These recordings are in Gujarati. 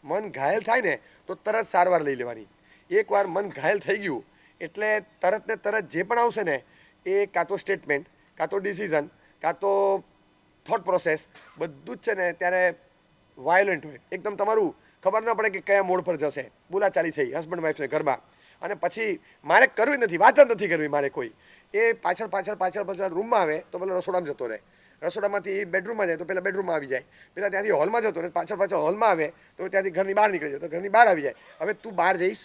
મન ઘાયલ થાય ને તો તરત સારવાર લઈ લેવાની. એકવાર મન ઘાયલ થઈ ગયું એટલે તરત ને તરત જે પણ આવશે ને એ કાં તો સ્ટેટમેન્ટ, કાં તો ડિસિઝન, કાં તો થોટ પ્રોસેસ બધું જ છે ને ત્યારે વાયોલન્ટ હોય એકદમ. તમારું ખબર ન પડે કે કયા મોડ પર જશે. બોલાચાલી થઈ હસબન્ડ વાઈફને ઘરમાં, અને પછી મારે કરવી નથી, વાત જ નથી કરવી મારે કોઈ. એ પાછળ પાછળ પાછળ પાછળ રૂમમાં આવે તો પેલા રસોડામાં જતો રહે, રસોડામાંથી બેડરૂમમાં જાય તો પેલા બેડરૂમમાં આવી જાય, પેલા ત્યાંથી હોલમાં જતો રહે, પાછળ પાછળ હોલમાં આવે તો ત્યાંથી ઘરની બહાર નીકળી જાય તો ઘરની બહાર આવી જાય. હવે તું બહાર જઈશ,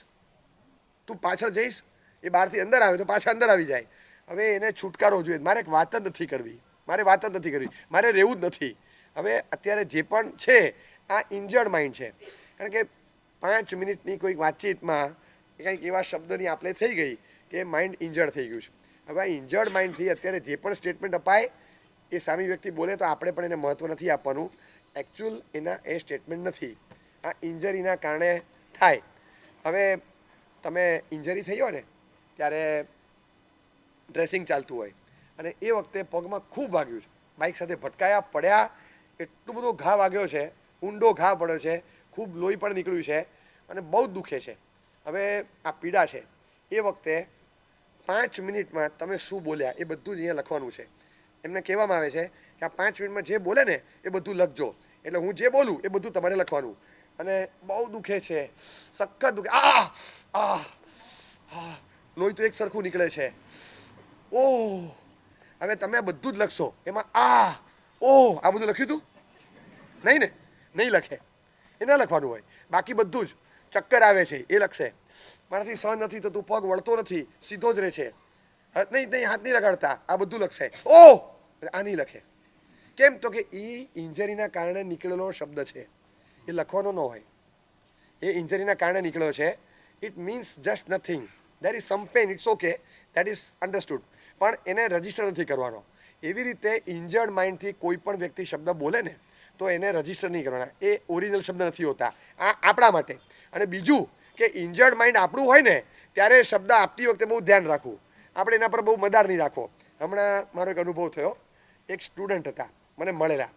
તું પાછળ જઈશ, એ બહારથી અંદર આવે તો પાછળ અંદર આવી જાય. હવે એને છુટકારો જોઈએ. મારે વાત જ નથી કરવી, મારે વાત જ નથી કરવી, મારે રહેવું જ નથી. હવે અત્યારે જે પણ છે આ ઇન્જર્ડ માઇન્ડ છે. કારણ કે 5 મિનિટની કોઈક વાતચીતમાં કંઈક એવા શબ્દની આપણે થઈ ગઈ કે માઇન્ડ ઇન્જર્ડ થઈ ગયું છે. હવે આ ઇન્જર્ડ માઇન્ડથી અત્યારે જે પણ સ્ટેટમેન્ટ અપાય એ સામી વ્યક્તિ બોલે તો આપણે પણ એને મહત્ત્વ નથી આપવાનું. એકચ્યુઅલ એના એ સ્ટેટમેન્ટ નથી, આ ઇન્જરીના કારણે થાય. હવે તમે ઇન્જરી થઈ હોય ને ત્યારે ડ્રેસિંગ ચાલતું હોય અને એ વખતે પગમાં ખૂબ વાગ્યું છે, બાઇક સાથે ભટકાયા, પડ્યા, એટલો બધો ઘા વાગ્યો છે, ઊંડો ઘા પડ્યો છે, ખૂબ લોહી પણ નીકળ્યું છે અને બહુ જ દુખે છે. હવે આ પીડા છે. એ વખતે 5 મિનિટમાં તમે શું બોલ્યા એ બધું જ અહીંયા લખવાનું છે. એમને કહેવામાં આવે છે કે આ 5 મિનિટમાં જે બોલે ને એ બધું લખજો. એટલે હું જે બોલું એ બધું તમારે લખવાનું. અને બહુ દુખે છે, સખત દુખે, આ આ આ લોહી તો એક સરખું નીકળે છે, ઓહ. હવે તમે બધું જ લખશો. એમાં આ ઓહ આ બધું લખ્યું હતું નહીં ને? નહીં લખે, એ ના લખવાનું હોય. બાકી બધું જ ચક્કર આવે છે એ લખશે, મારાથી સહન નથી થતું, પગ વળતો નથી, સીધો જ રહે છે, નહીં નહીં હાથ નહીં લગાડતા, આ બધું લખશે. ઓહ આ નહીં લખે. કેમ? તો કે એ ઇન્જરીના કારણે નીકળેલો શબ્દ છે, એ લખવાનો ન હોય. એ ઇન્જરીના કારણે નીકળ્યો છે. It means just nothing, there is some pain, it's okay, that is understood, પણ એને રજીસ્ટર નથી કરવાનો. એવી રીતે ઇન્જર્ડ માઇન્ડથી કોઈ પણ વ્યક્તિ શબ્દ બોલે ને તો એને રજીસ્ટર નહીં કરવાના. એ ઓરિજિનલ શબ્દ નથી હોતા, આ આપણા માટે. અને બીજું કે ઇન્જર્ડ માઇન્ડ આપણું હોય ને ત્યારે શબ્દ આપતી વખતે બહુ ધ્યાન રાખવું. આપણે એના પર બહુ મદાર નહીં રાખવો. હમણાં મારો એક અનુભવ થયો. એક સ્ટુડન્ટ હતા મને મળેલા,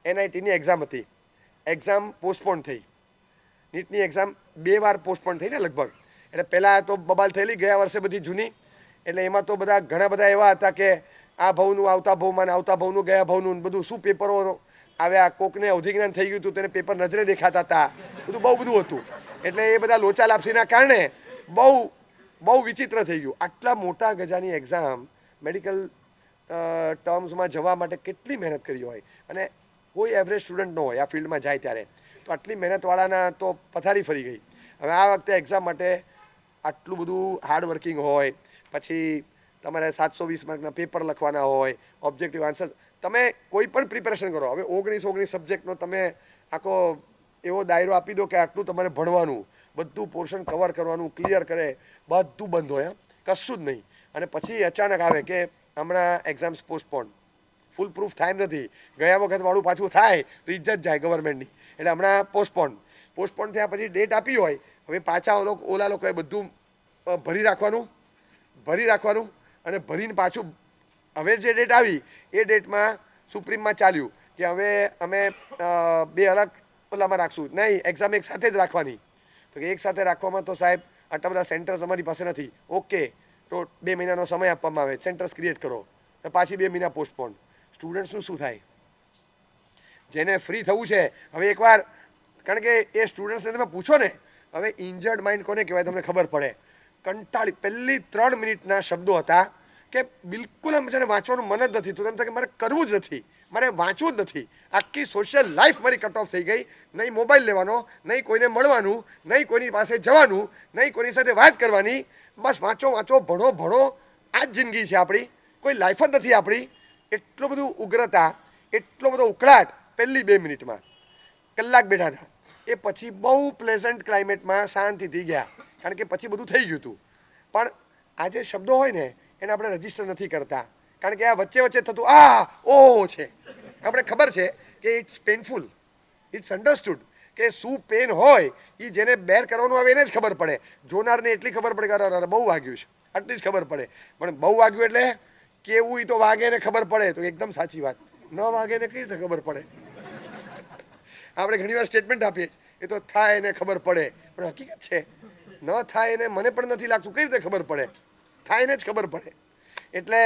NITની એક્ઝામ હતી, એક્ઝામ પોસ્ટપોન થઈ. નીટની એક્ઝામ 2 વાર પોસ્ટપોન થઈ ને લગભગ. એટલે પહેલાં તો બબાલ થયેલી ગયા વર્ષે બધી જૂની, એટલે એમાં તો બધા ઘણા બધા એવા હતા કે આ ભાવનું આવતા ભાવમાં, આવતા ભાવનું ગયા ભાવનું બધું શું પેપરો આવ્યા, કોકને અવધિજ્ઞાન થઈ ગયું હતું તેને પેપર નજરે દેખાતા હતા, બધું બહુ બધું હતું. એટલે એ બધા લોચા લાપસીના કારણે બહુ બહુ વિચિત્ર થઈ ગયું. આટલા મોટા ગજાની એક્ઝામ, મેડિકલ ટર્મ્સમાં જવા માટે કેટલી મહેનત કરી હોય, અને કોઈ એવરેજ સ્ટુડન્ટ ન હોય આ ફિલ્ડમાં જાય ત્યારે તો આટલી મહેનતવાળાના તો પથારી ફરી ગઈ. હવે આ વખતે એક્ઝામ માટે આટલું બધું હાર્ડવર્કિંગ હોય, પછી તમારે 720 માર્કના પેપર લખવાના હોય, ઓબ્જેક્ટિવ આન્સર, તમે કોઈ પણ પ્રિપેરેશન કરો. હવે 19 સબ્જેક્ટનો તમે આખો એવો દાયરો આપી દો કે આટલું તમારે ભણવાનું, બધું પોર્શન કવર કરવાનું, ક્લિયર કરે, બધું બંધ હોય, કશું જ નહીં. અને પછી અચાનક આવે કે હમણાં એક્ઝામ્સ પોસ્ટપોન, ફૂલ પ્રૂફ થાય નથી, ગયા વખત વાળું પાછું થાય તો ઇજ્જત જાય ગવર્મેન્ટની. એટલે હમણાં પોસ્ટપોન થયા પછી ડેટ આપી હોય, હવે પાછા ઓલા લોકોએ બધું ભરી રાખવાનું અને ભરીને પાછું હવે જે ડેટ આવી એ ડેટમાં સુપ્રીમમાં ચાલ્યું કે હવે અમે 2 અલગ ઓલામાં રાખશું, નહીં એક્ઝામ એક સાથે જ રાખવાની. તો કે એક સાથે રાખવામાં તો સાહેબ આટલા બધા સેન્ટર્સ અમારી પાસે નથી. ઓકે, તો 2 મહિનાનો સમય આપવામાં આવે, સેન્ટર્સ ક્રિએટ કરો, તો પાછી 2 મહિના પોસ્ટપોન. સ્ટુડન્ટ્સનું શું થાય? જેને ફ્રી થવું છે હવે એકવાર, કારણ કે એ સ્ટુડન્ટ્સને તમે પૂછો ને, હવે ઇન્જર્ડ માઇન્ડ કોને કહેવાય તમને ખબર પડે. કંટાળી, પહેલી 3 મિનિટના શબ્દો હતા કે બિલકુલ આમ જેને વાંચવાનું મન જ નથી, તો તેમ થાય કે મારે કરવું જ નથી, મારે વાંચવું જ નથી. આખી સોશિયલ લાઈફ મારી કટ ઓફ થઈ ગઈ. નહીં મોબાઈલ લેવાનો, નહીં કોઈને મળવાનું, નહીં કોઈની પાસે જવાનું, નહીં કોઈની સાથે વાત કરવાની, બસ વાંચો વાંચો, ભણો ભણો, આ જ જિંદગી છે આપણી, કોઈ લાઈફ જ નથી આપણી. એટલું બધું ઉગ્રતા, એટલો બધો ઉકળાટ પહેલી 2 મિનિટમાં. કલાક બેઠા હતા. એ પછી બહુ પ્લેઝન્ટ ક્લાઇમેટમાં શાંતિથી ગયા, કારણ કે પછી બધું થઈ ગયું હતું. પણ આ જે શબ્દો હોય ને એને આપણે રજીસ્ટર નથી કરતા, કારણ કે આ વચ્ચે વચ્ચે થતું આ ઓ છે. આપણે ખબર છે કે ઇટ્સ પેનફુલ, ઇટ્સ અન્ડરસ્ટુડ કે શું પેન હોય એ જેને બેર કરવાનું આવે એને જ ખબર પડે. જોનારને એટલી ખબર પડે કે અરે બહુ વાગ્યું છે, આટલી જ ખબર પડે. પણ બહુ વાગ્યું એટલે કેવું, એ તો વાગે ને ખબર પડે, તો એકદમ સાચી વાત. ન વાગે ને કઈ રીતે ખબર પડે? આપણે ઘણી વાર સ્ટેટમેન્ટ આપીએ એ તો થાય એને ખબર પડે, પણ હકીકત છે ન થાય એને મને પણ નથી લાગતું કઈ રીતે ખબર પડે, થાય એને જ ખબર પડે. એટલે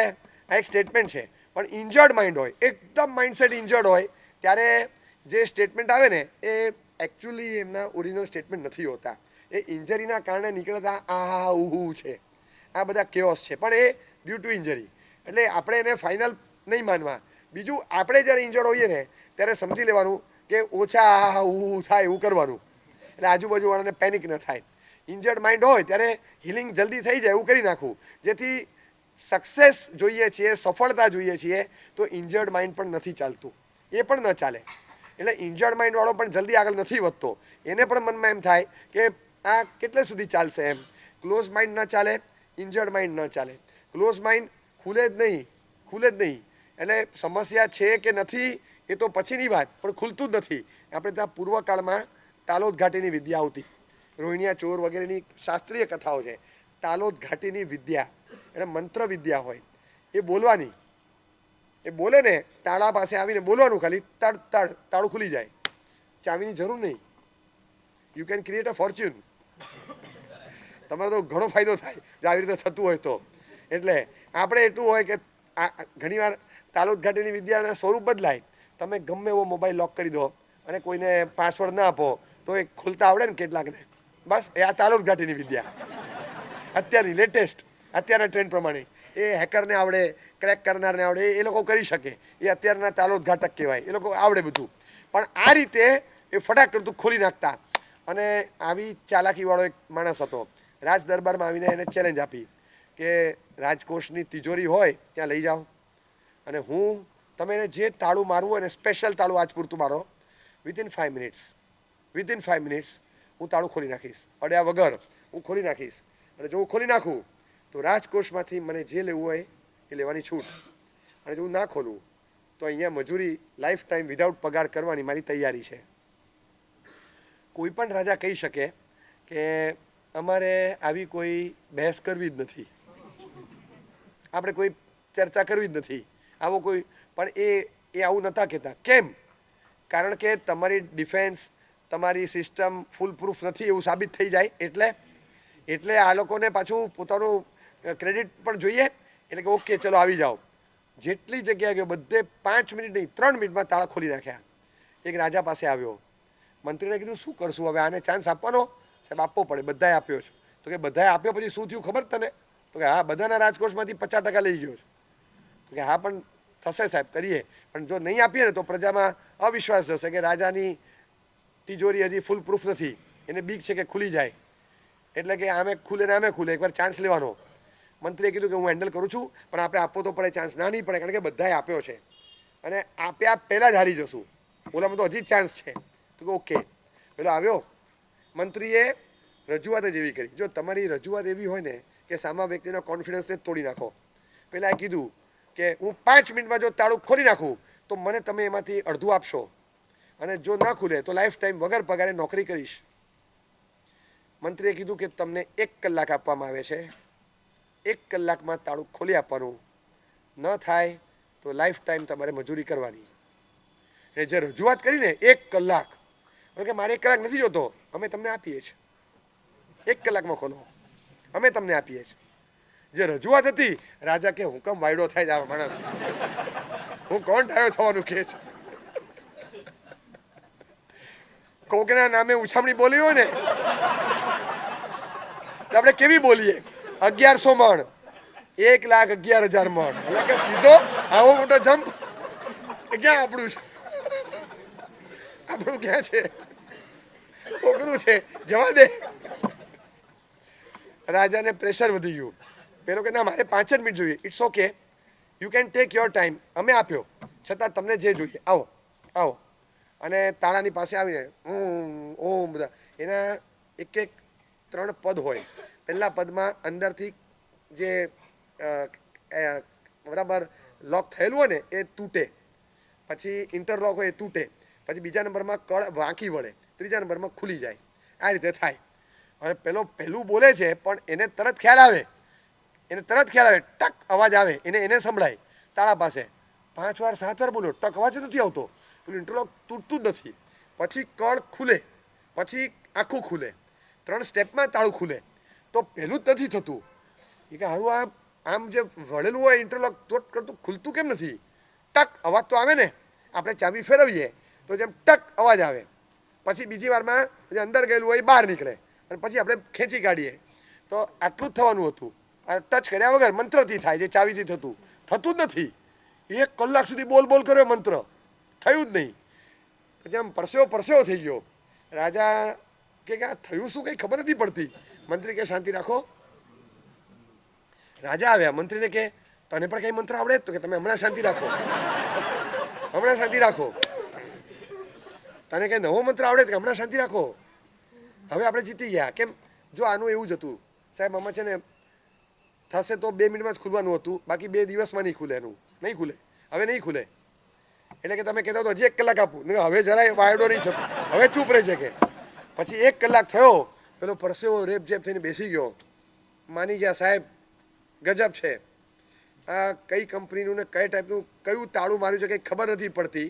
આ એક સ્ટેટમેન્ટ છે. પણ ઇન્જર્ડ માઇન્ડ હોય, એકદમ માઇન્ડસેટ ઇન્જર્ડ હોય ત્યારે જે સ્ટેટમેન્ટ આવે ને એ એકચ્યુઅલી એમના ઓરિજિનલ સ્ટેટમેન્ટ નથી હોતા. એ ઇન્જરીના કારણે નીકળતા આ ઉહુ છે, આ બધા કેઓસ છે, પણ એ ડ્યુ ટુ ઇન્જરી. એટલે આપણે એને ફાઇનલ નહીં માનવા. બીજું, આપણે જ્યારે ઇન્જર્ડ હોઈએ ને ત્યારે સમજી લેવાનું કે ઓછા આ ઉહુ થાય એવું કરવાનું, એટલે આજુબાજુવાળાને પેનિક ન થાય. ઇન્જર્ડ માઇન્ડ હોય ત્યારે હિલિંગ જલ્દી થઈ જાય એવું કરી નાખવું, જેથી સક્સેસ જોઈએ છીએ, સફળતા જોઈએ છીએ, તો ઇન્જર્ડ માઇન્ડ પણ નથી ચાલતું, એ પણ ન ચાલે. એટલે ઇન્જર્ડ માઇન્ડવાળો પણ જલ્દી આગળ નથી વધતો. એને પણ મનમાં એમ થાય કે આ કેટલે સુધી ચાલશે એમ. ક્લોઝ માઇન્ડ ન ચાલે, ઇન્જર્ડ માઇન્ડ ન ચાલે. ક્લોઝ માઇન્ડ ખુલે જ નહીં, ખુલે જ નહીં. એટલે સમસ્યા છે કે નથી એ તો પછીની વાત, પણ ખુલતું જ નથી. આપણે ત્યાં પૂર્વકાળમાં તાલોદ ઘાટીની વિદ્યા આવતી, રોહિણીયા ચોર વગેરેની શાસ્ત્રીય કથાઓ છે. તાલોદ ઘાટીની વિદ્યા એટલે મંત્ર વિદ્યા હોય, એ બોલવાની. એ બોલે ને તાળા પાસે આવીને બોલવાનું, ખાલી તડ તડ તાળું ખુલી જાય, ચાવીની જરૂર નહીં. You can create a Fortune. તમારો તો ઘણો ફાયદો થાય જો આવી રીતે થતું હોય તો. એટલે આપણે એટલું હોય કે ઘણીવાર તાલોદ ઘાટીની વિદ્યાના સ્વરૂપ બદલાય. તમે ગમે એવો મોબાઈલ લોક કરી દો અને કોઈને પાસવર્ડ ના આપો તો એ ખુલતા આવડે ને કેટલાકને, બસ એ આ તાલોદ ઘાટીની વિદ્યા અત્યારની લેટેસ્ટ, અત્યારના ટ્રેન્ડ પ્રમાણે. એ હેકરને આવડે, ક્રેક કરનારને આવડે, એ લોકો કરી શકે. એ અત્યારના તાલોદ ઘાટક કહેવાય, એ લોકો આવડે બધું. પણ આ રીતે એ ફટાક કરતું ખોલી નાખતા. અને આવી ચાલાકીવાળો એક માણસ હતો, રાજ દરબારમાં આવીને એને ચેલેન્જ આપી કે રાજકોષની તિજોરી હોય ત્યાં લઈ જાઓ અને તમે એને જે તાળું મારવું હોય ને સ્પેશિયલ તાળું આજ પૂરતું મારો, વિધિન 5 મિનિટ્સ હું તાળું ખોલી નાખીશ, અડ્યા વગર હું ખોલી નાખીશ. અને જો હું ખોલી નાખું તો રાજકોષમાંથી મને જે લેવું હોય એ લેવાની છૂટ. અને જો હું ના ખોલું તો અહીંયા મજૂરી લાઈફ ટાઈમ વિધાઉટ પગાર કરવાની મારી તૈયારી છે. કોઈ પણ રાજા કહી શકે કે અમારે આવી કોઈ બહેસ કરવી જ નથી, આપણે કોઈ ચર્ચા કરવી જ નથી, આવો કોઈ. પણ એ આવું નહોતા કહેતા. કેમ? કારણ કે તમારી ડિફેન્સ, તમારી સિસ્ટમ ફૂલ પ્રૂફ નથી એવું સાબિત થઈ જાય. એટલે આ લોકોને પાછું પોતાનું ક્રેડિટ પણ જોઈએ. એટલે કે ઓકે ચલો આવી જાઓ. જેટલી જગ્યાએ ગયો બધે 5 મિનિટ નહીં 3 મિનિટમાં તાળા ખોલી નાખ્યા. એક રાજા પાસે આવ્યો, મંત્રીને કીધું શું કરશું હવે, આને ચાન્સ આપવાનો? સાહેબ આપવો પડે, બધાએ આપ્યો છે. તો કે બધાએ આપ્યો પછી શું થયું ખબર તને? તો કે હા, બધાના રાજકોષમાંથી 50% લઈ ગયો છે. તો કે હા પણ થશે સાહેબ, કરીએ. પણ જો નહીં આપીએ ને તો પ્રજામાં અવિશ્વાસ જશે કે રાજાની તિજોરી હજી ફૂલ પ્રૂફ નથી, એને બીક છે કે ખુલી જાય. એટલે કે આમે ખુલે ને આમે ખુલે, એકવાર ચાન્સ લેવાનો. મંત્રીએ કીધું કે હું હેન્ડલ કરું છું, પણ આપણે આપવો તો પડે ચાન્સ. ના નહીં પડે, કારણ કે બધાએ આપ્યો છે અને આપ્યા પહેલાં જ હારી જશું, ઓલામાં તો હજી ચાન્સ છે. તો કે ઓકે. પેલો આવ્યો, મંત્રીએ રજૂઆત જ એવી કરી. જો તમારી રજૂઆત એવી હોય ને કે સામા વ્યક્તિનો કોન્ફિડન્સને તોડી નાખો. પહેલાં એ કીધું કે હું 5 મિનિટમાં જો તાળું ખોલી નાખું તો મને તમે એમાંથી અડધું આપશો, અને જો ના ખુલે તો લાઈફ ટાઈમ વગર પગારે નોકરી કરીશ. મંત્રીએ કીધું કે તમને 1 કલાક આપવામાં આવે છે, 1 કલાકમાં તાળું ખોલી આપવાનું, ન થાય તો લાઈફ ટાઈમ તમારે મજૂરી કરવાની. એ જે રજૂઆત કરીને 1 કલાક, કે મારે 1 કલાક નથી જોતો, અમે તમને આપીએ છીએ 1 કલાકમાં ખોલો, અમે તમને આપીએ છીએ. જે રજૂઆત હતી, રાજા કે હુકમ વાયડો થાય જ આ માણસ, હું કોણ ડાયો થવાનું કે છે. કોકના નામે ઉછામણી બોલી હોય ને આપણે કેવી બોલીએ, 1100 મણ, 1,11,000 મણ, એટલે કે સીધો આવો મોટો જમ્પ. ક્યાં આપણું છે? આપણું ક્યાં છે? કોકનું છે, જવા દે. રાજાને પ્રેશર વધી ગયું. પેલો કે ના મારે 5 જ મિનિટ જોઈએ. It's okay, you can take your time, અમે આપ્યો છતાં તમને જે જોઈએ આવો આવો. અને તાળાની પાસે આવીને ઓમ બધા એના 3 પદ હોય. પહેલા પદમાં અંદરથી જે બરાબર લોક થયેલું હોય ને એ તૂટે, પછી ઇન્ટરલોક હોય એ તૂટે, પછી બીજા નંબરમાં કળ વાંકી વળે, ત્રીજા નંબરમાં ખુલી જાય. આ રીતે થાય. હવે પહેલું બોલે છે પણ એને તરત ખ્યાલ આવે, ટક અવાજ આવે, એને સંભળાય તાળા પાસે. 5 વાર 7 વાર બોલો, ટક અવાજ નથી આવતો, પેલું ઇન્ટરલોક તૂટતું જ નથી. પછી કળ ખુલે, પછી આખું ખુલે, 3 સ્ટેપમાં તાળું ખુલે. તો પહેલું જ નથી થતું એ કે હારું આ આમ જે વળેલું હોય ઇન્ટરલોક તો કરતું ખુલતું કેમ નથી? ટક અવાજ તો આવે ને, આપણે ચાવી ફેરવીએ તો જેમ ટક અવાજ આવે. પછી બીજી વારમાં જે અંદર ગયેલું હોય એ બહાર નીકળે અને પછી આપણે ખેંચી કાઢીએ. તો આટલું જ થવાનું હતું. આ ટચ કર્યા વગર મંત્રથી થાય, જે ચાવીથી થતું જ નથી. 1 કલાક સુધી બોલ બોલ કર્યો, મંત્ર થયું જ નહીં. પછી આમ પરસેવો થઈ ગયો. રાજા કે આ થયું શું કંઈ ખબર નથી પડતી. મંત્રી કે શાંતિ રાખો. રાજા આવ્યા, મંત્રીને કે તને પણ કઈ મંત્ર આવડે? તો કે તમે હમણાં શાંતિ રાખો, હમણાં શાંતિ રાખો. તને કઈ નવો મંત્ર આવડે? કે હમણાં શાંતિ રાખો. હવે આપણે જીતી ગયા. કેમ? જો આનું એવું જ હતું સાહેબ, આમાં છે ને થશે તો 2 મિનિટમાં જ ખુલવાનું હતું, બાકી 2 દિવસમાં નહીં ખુલે. એનું નહીં ખુલે, હવે નહીં ખુલે. એટલે કે તમે કહેતા તો હજી 1 કલાક આપું, હવે જરાય વાયડો નહીં થતો, હવે ચૂપ રહી છે કે. પછી 1 કલાક થયો, પેલો પરસેવો રેપ જેપ થઈને બેસી ગયો. માની ગયા સાહેબ ગજબ છે, આ કઈ કંપનીનું ને કઈ ટાઈપનું કયું તાળું માર્યું છે કંઈ ખબર નથી પડતી.